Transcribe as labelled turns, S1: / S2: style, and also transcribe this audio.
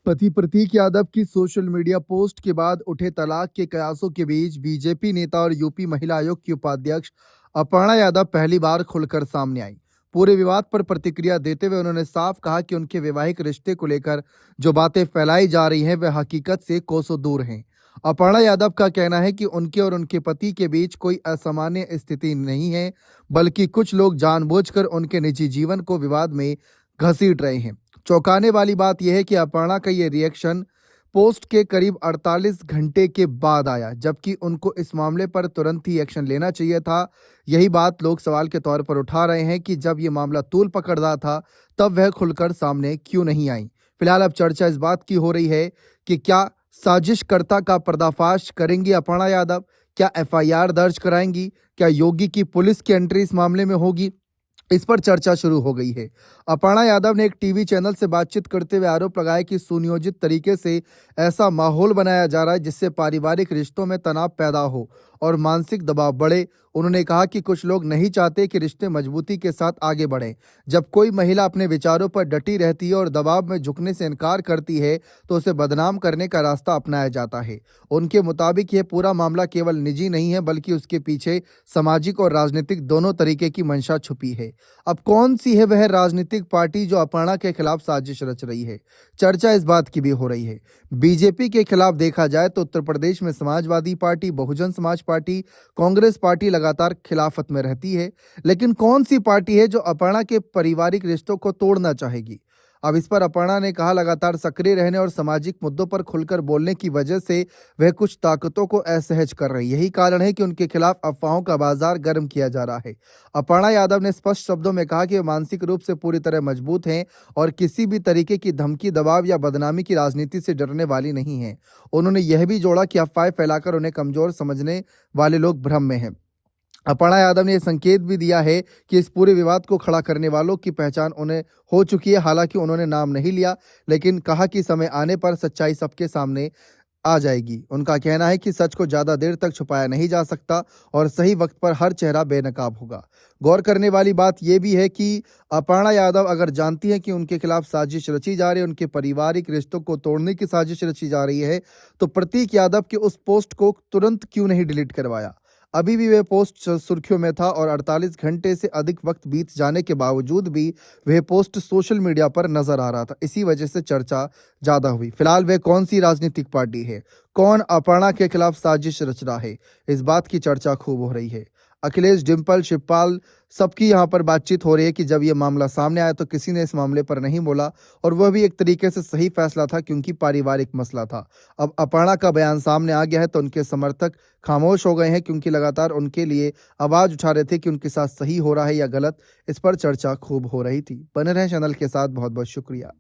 S1: पति प्रतीक यादव की social media post के बाद उठे तलाक के कयासों के बीच बीजेपी नेता और यूपी महिला आयोग की उपाध्यक्ष अपर्णा यादव पहली बार खुलकर सामने आई। पूरे विवाद पर प्रतिक्रिया देते हुए उन्होंने साफ कहा कि उनके वैवाहिक रिश्ते को लेकर जो बातें फैलाई जा रही हैं वह हकीकत से कोसों दूर हैं। अपर्णा यादव का कहना है कि उनके और उनके पति के बीच कोई असामान्य स्थिति नहीं है, बल्कि कुछ लोग जानबूझकर उनके निजी जीवन को विवाद में घसीट रहे हैं। चौंकाने वाली बात यह है कि अपर्णा का ये रिएक्शन पोस्ट के करीब 48 घंटे के बाद आया, जबकि उनको इस मामले पर तुरंत ही एक्शन लेना चाहिए था। यही बात लोग सवाल के तौर पर उठा रहे हैं कि जब ये मामला तूल पकड़ रहा था तब वह खुलकर सामने क्यों नहीं आई। फिलहाल अब चर्चा इस बात की हो रही है कि क्या साजिशकर्ता का पर्दाफाश करेंगी अपर्णा यादव, क्या एफआईआर दर्ज कराएंगी, क्या योगी की पुलिस की एंट्री इस मामले में होगी। इस पर चर्चा शुरू हो गई है। अपर्णा यादव ने एक टीवी चैनल से बातचीत करते हुए आरोप लगाया कि सुनियोजित तरीके से ऐसा माहौल बनाया जा रहा है जिससे पारिवारिक रिश्तों में तनाव पैदा हो और मानसिक दबाव बढ़े। उन्होंने कहा कि कुछ लोग नहीं चाहते कि रिश्ते मजबूती के साथ आगे बढ़ें। जब कोई महिला अपने विचारों पर डटी रहती है और दबाव में झुकने से इनकार करती है तो उसे बदनाम करने का रास्ता अपनाया जाता है। उनके मुताबिक यह पूरा मामला केवल निजी नहीं है, बल्कि उसके पीछे सामाजिक और राजनीतिक दोनों तरीके की मंशा छुपी है। अब कौन सी है वह राजनीतिक पार्टी जो अपर्णा के खिलाफ साजिश रच रही है? चर्चा इस बात की भी हो रही है। बीजेपी के खिलाफ देखा जाए तो उत्तर प्रदेश में Samajwadi party, Bahujan Samaj party, Congress party लगातार खिलाफत में रहती है। लेकिन कौन सी पार्टी है जो अपर्णा के पारिवारिक रिश्तों को तोड़ना चाहेगी? अब इस पर अपर्णा ने कहा, लगातार सक्रिय रहने और सामाजिक मुद्दों पर खुलकर बोलने की वजह से वह कुछ ताकतों को असहज कर रही है। यही कारण है कि उनके खिलाफ अफवाहों का बाजार गर्म किया जा रहा है। अपर्णा यादव ने स्पष्ट शब्दों में कहा कि वे मानसिक रूप से पूरी तरह मजबूत हैं और किसी भी तरीके की धमकी, दबाव या बदनामी की राजनीति से डरने वाली नहीं हैं। उन्होंने यह भी जोड़ा कि अफवाहें फैलाकर उन्हें कमजोर समझने वाले लोग भ्रम में हैं। अपर्णा यादव ने यह संकेत भी दिया है कि इस पूरे विवाद को खड़ा करने वालों की पहचान उन्हें हो चुकी है। हालांकि उन्होंने नाम नहीं लिया, लेकिन कहा कि समय आने पर सच्चाई सबके सामने आ जाएगी। उनका कहना है कि सच को ज्यादा देर तक छुपाया नहीं जा सकता और सही वक्त पर हर चेहरा बेनकाब होगा। गौर करने वाली बात यह भी है कि अपर्णा यादव अगर जानती है कि उनके खिलाफ साजिश रची जा रही है, उनके पारिवारिक रिश्तों को तोड़ने की साजिश रची जा रही है, तो प्रतीक यादव के उस पोस्ट को तुरंत क्यों नहीं डिलीट करवाया? अभी भी वह पोस्ट सुर्खियों में था और 48 घंटे से अधिक वक्त बीत जाने के बावजूद भी वह पोस्ट सोशल मीडिया पर नजर आ रहा था। इसी वजह से चर्चा ज्यादा हुई। फिलहाल वह कौन सी राजनीतिक पार्टी है, कौन अपर्णा के खिलाफ साजिश रच रहा है, इस बात की चर्चा खूब हो रही है। अखिलेश, डिम्पल, शिवपाल, सबकी यहाँ पर बातचीत हो रही है कि जब ये मामला सामने आया तो किसी ने इस मामले पर नहीं बोला और वह भी एक तरीके से सही फैसला था, क्योंकि पारिवारिक मसला था। अब अपर्णा का बयान सामने आ गया है तो उनके समर्थक खामोश हो गए हैं, क्योंकि लगातार उनके लिए आवाज उठा रहे थे कि उनके साथ सही हो रहा है या गलत। इस पर चर्चा खूब हो रही थी। बने रहें चैनल के साथ। बहुत बहुत शुक्रिया।